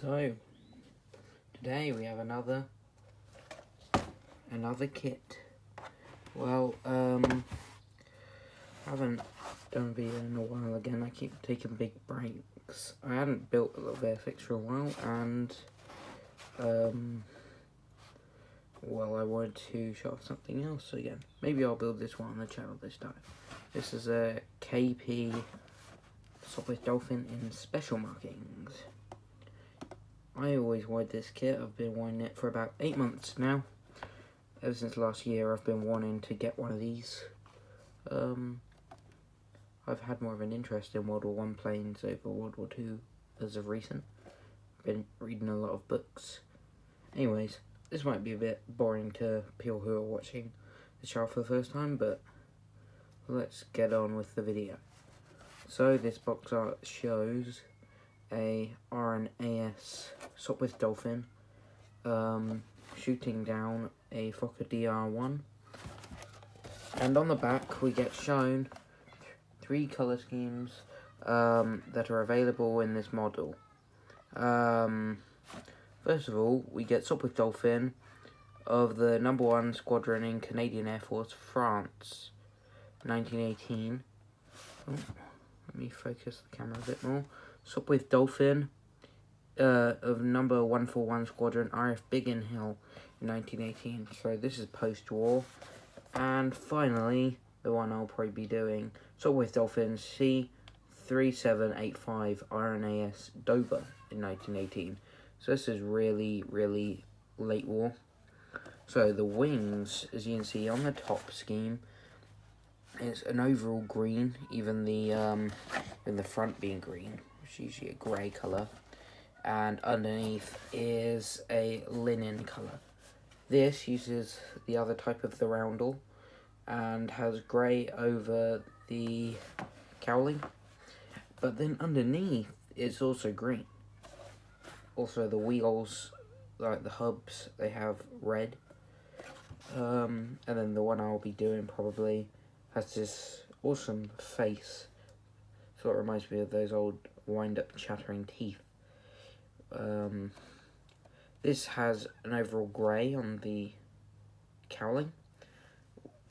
So today we have another kit. Well, I haven't done a video in a while again. I keep taking big breaks. I hadn't built a little VFX for a while, and well, I wanted to show off something else again. Maybe I'll build this one on the channel this time. This is a KP sopwith dolphin in special markings. I always wanted this kit. I've been wanting it for about 8 months now. Ever since last year, I've been wanting to get one of these. I've had more of an interest in World War I planes over World War II as of recent. Been reading a lot of books. Anyways, this might be a bit boring to people who are watching the channel for the first time, but let's get on with the video. So this box art shows a RNAS sopwith dolphin shooting down a Fokker DR1, and on the back we get shown 3 colour schemes that are available in this model. First of all, we get sopwith dolphin of the No. 1 Squadron in Canadian Air Force, France, 1918. Oh, let me focus the camera a bit more. Sopwith dolphin of No. 141 Squadron, RF Biggin Hill, in 1918. So this is post-war. And finally, the one I'll probably be doing, sopwith dolphin C3785 RNAS Dover in 1918. So this is really, really late war. So the wings, as you can see on the top scheme, it's an overall green, even the front being green, which is usually a grey colour, and underneath is a linen colour. This uses the other type of the roundel and has grey over the cowling, but then underneath it's also green. Also the wheels, like the hubs, they have red, and then the one I'll be doing probably has this awesome face, so it reminds me of those old wind-up chattering teeth. This has an overall grey on the cowling,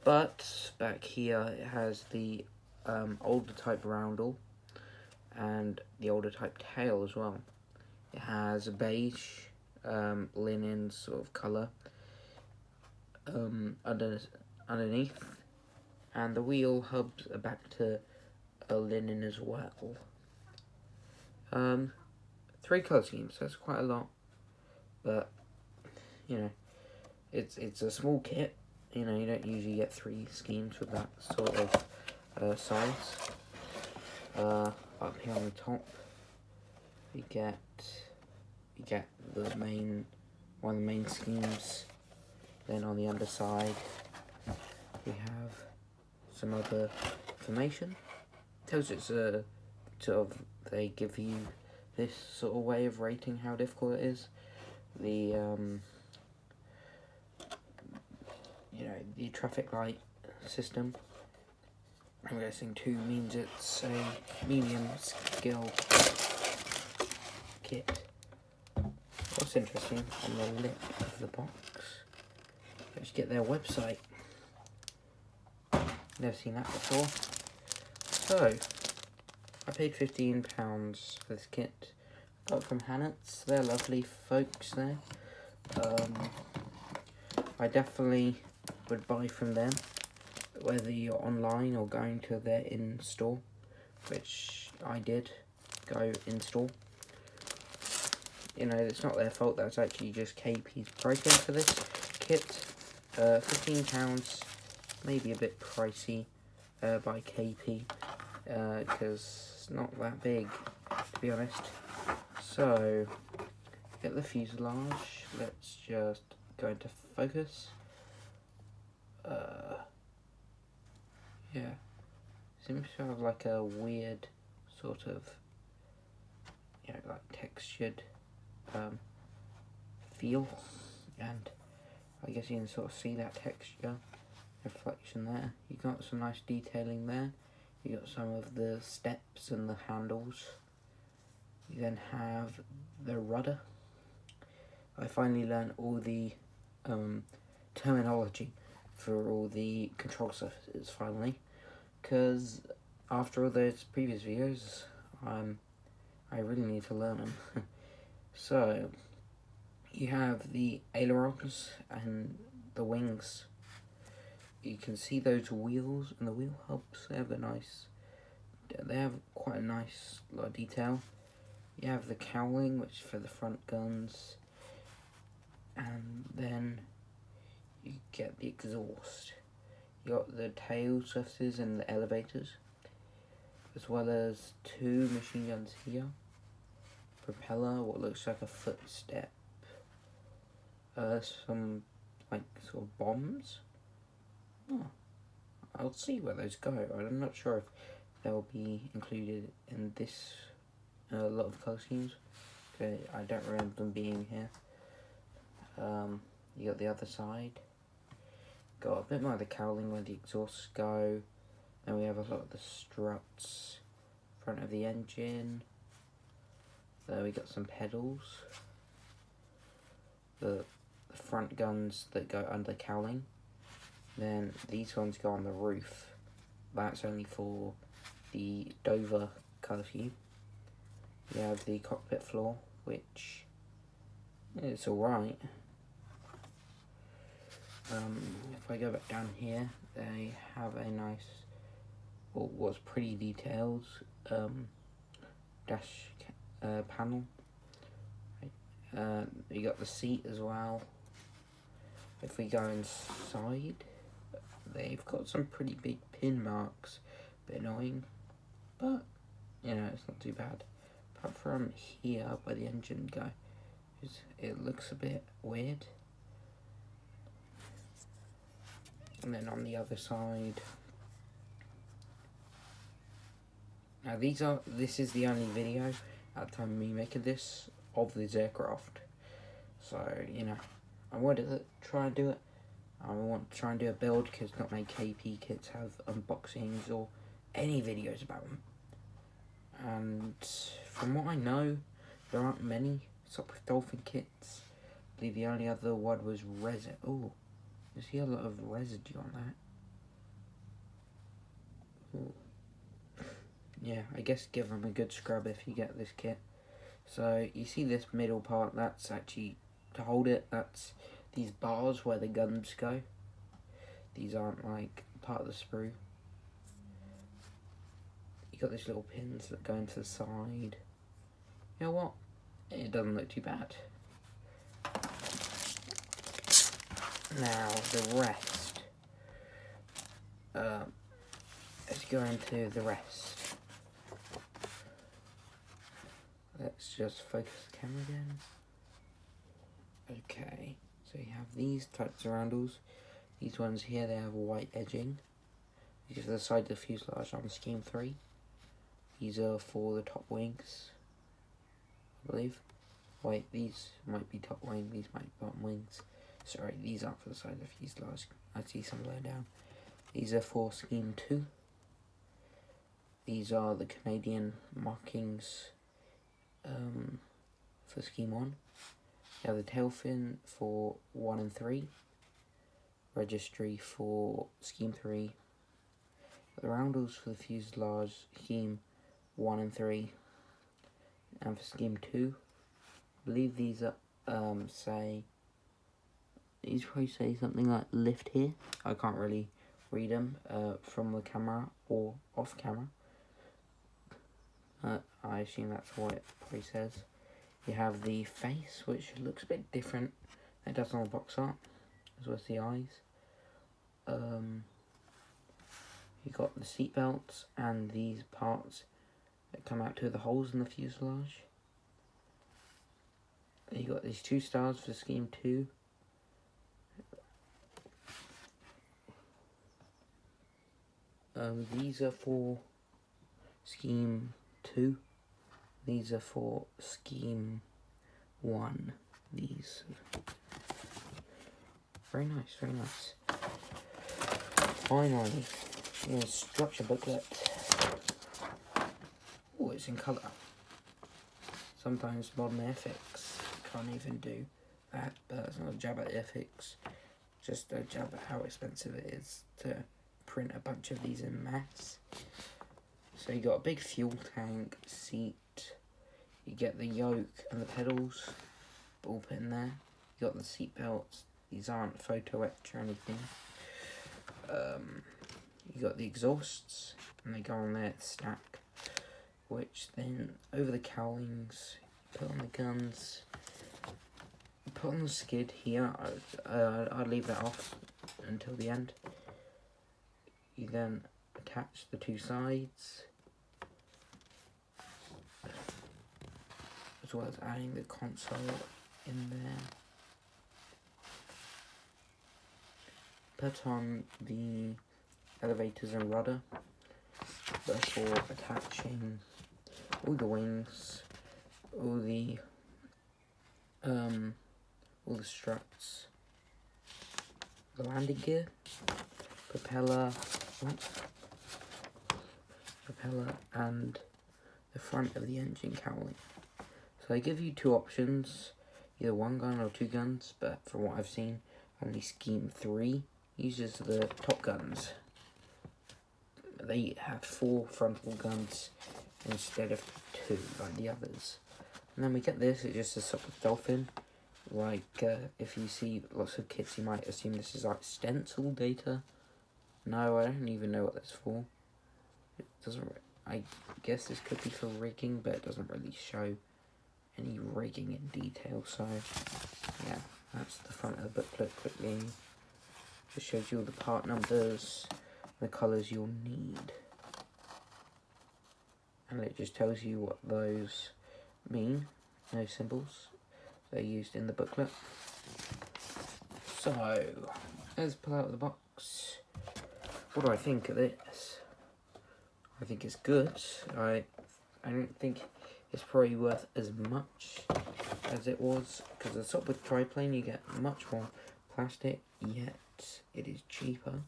but back here it has the older type roundel and the older type tail as well. It has a beige linen sort of colour underneath, and the wheel hubs are back to a linen as well. 3 colour schemes, so that's quite a lot, but you know, it's a small kit. You know, you don't usually get 3 schemes with that sort of size. Up here on the top, we get the main one of the main schemes. Then on the underside, we have some other information. Tells it's a sort of, they give you this sort of way of rating how difficult it is. The you know, the traffic light system, I'm guessing 2 means it's a medium skill kit. What's interesting, on the lip of the box, let's get their website. Never seen that before. So I paid £15 for this kit. Got it from Hannets. They're lovely folks there. I definitely would buy from them, whether you're online or going to their in-store, which I did go in-store. You know, it's not their fault, that's actually just KP's pricing for this kit. £15, maybe a bit pricey by KP, because it's not that big, to be honest. So, get the fuselage. Let's just go into focus. Yeah, seems to have like a weird sort of, you know, like textured feel, and I guess you can sort of see that texture reflection there. You got some nice detailing there. You got some of the steps and the handles. You then have the rudder. I finally learned all the terminology for all the control surfaces finally, because after all those previous videos, I really need to learn them. So, you have the ailerons and the wings. You can see those wheels and the wheel hubs. They have quite a nice lot of detail. You have the cowling, which is for the front guns, and then you get the exhaust. You got the tail surfaces and the elevators, as well as 2 machine guns here. Propeller, what looks like a footstep. Some like sort of bombs. Oh, I'll see where those go. I'm not sure if they'll be included in this a lot of colour schemes. Okay, I don't remember them being here. You got the other side. Got a bit more of the cowling where the exhausts go. Then we have a lot of the struts, front of the engine. There we got some pedals. The front guns that go under cowling. Then these ones go on the roof. That's only for the Dover colour scheme. You have the cockpit floor, which is alright. If I go back down here, they have a nice, well, what's pretty detailed dash panel. You got the seat as well. If we go inside, they've got some pretty big pin marks. Bit annoying, but you know, it's not too bad. Apart from here where the engine goes, it looks a bit weird. And then on the other side, now this is the only video at the time of me making this of this aircraft. So, you know, I wanted to try and do it. I want to try and do a build because not many KP kits have unboxings or any videos about them. And from what I know, there aren't many sopwith dolphin kits. I believe the only other one was resin. Oh, you see a lot of residue on that. Ooh. Yeah, I guess give them a good scrub if you get this kit. So you see this middle part, that's actually to hold it. That's these bars where the guns go. These aren't like part of the sprue. You got these little pins that go into the side. You know what? It doesn't look too bad. Now the rest. Let's go into the rest. Let's just focus the camera again. Okay, so you have these types of roundels. These ones here, they have white edging. These are the side of the fuselage on Scheme 3. These are for the top wings, I believe. Wait, these might be top wing, these might be bottom wings. Sorry, these aren't for the side of the fuselage. I see some lower down. These are for Scheme 2. These are the Canadian markings for Scheme 1. You have the tail fin for 1 and 3. Registry for Scheme 3. The roundels for the fuselage, Scheme 1 and 3. And for Scheme 2, I believe these are, these probably say something like lift here. I can't really read them from the camera or off camera. I assume that's what it probably says. You have the face, which looks a bit different than it does on the box art, as well as the eyes. You got the seat belts and these parts that come out to the holes in the fuselage. You got these 2 stars for Scheme 2. These are for Scheme 2. These are for Scheme 1. These. Very nice, very nice. Finally, the instruction booklet. Oh, it's in colour. Sometimes modern ethics can't even do that, but it's not a jab at ethics, just a jab at how expensive it is to print a bunch of these in mass. So you got a big fuel tank, seat, you get the yoke and the pedals, all put in there. You got the seat belts, these aren't photo etched or anything. You got the exhausts, and they go on there to stack, which then over the cowlings, you put on the guns, you put on the skid here. I'd leave that off until the end. You then attach the two sides, as well as adding the console in there. Put on the elevators and rudder before attaching all the wings, all the struts, the landing gear, propeller, and the front of the engine cowling. So they give you two options, either one gun or two guns, but from what I've seen, only Scheme 3 uses the top guns. They have 4 frontal guns instead of 2 like the others. And then we get this, it's just a sopwith dolphin. Like, if you see lots of kits, you might assume this is like stencil data. No, I don't even know what that's for. It doesn't. I guess this could be for rigging, but it doesn't really show any rigging in detail. So, yeah, that's the front of the booklet quickly. Just shows you all the part numbers, the colours you'll need. And it just tells you what those mean, those symbols. They're used in the booklet. So, let's pull out the box. What do I think of this? I think it's good. I don't think it's probably worth as much as it was, because the sopwith triplane you get much more plastic, yet it is cheaper.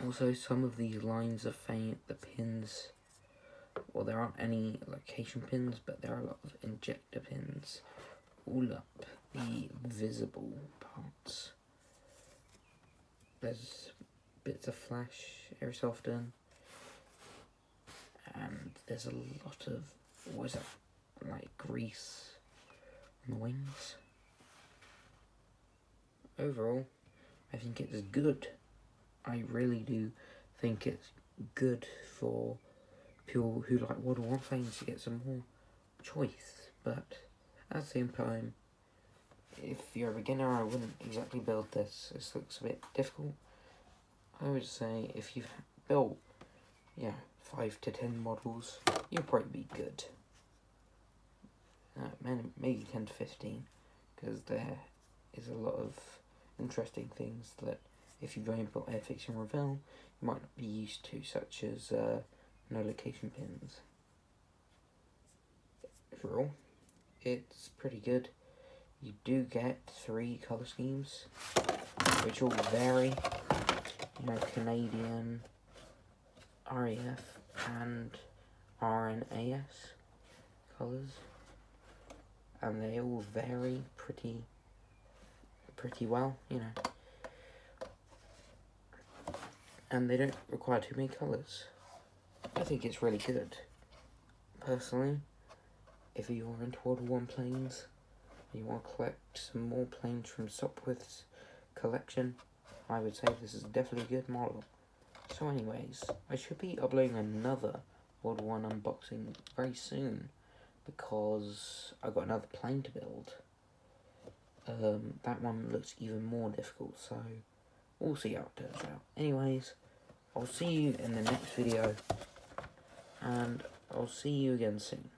Also, some of these lines are faint, the pins, well, there aren't any location pins, but there are a lot of injector pins all up the visible parts. There's bits of flash every so often, and there's a lot of, what is that, like grease on the wings. Overall, I think it's good. I really do think it's good for people who like World War I planes to get some more choice, but at the same time, if you're a beginner, I wouldn't exactly build this. This looks a bit difficult. I would say if you've built, 5 to 10 models, you'll probably be good. Maybe 10 to 15, because there is a lot of interesting things that if you've only built Airfix and Revell, you might not be used to, such as no location pins. Overall, it's pretty good. You do get 3 colour schemes, which all vary. Canadian, RAF, and RNAS colours, and they all vary pretty well, and they don't require too many colours. I think it's really good. Personally, if you're into World War I planes, and you want to collect some more planes from Sopwith's collection, I would say this is definitely a good model. So anyways, I should be uploading another World War I unboxing very soon, because I've got another plane to build. That one looks even more difficult, so we'll see how it turns out. Anyways, I'll see you in the next video, and I'll see you again soon.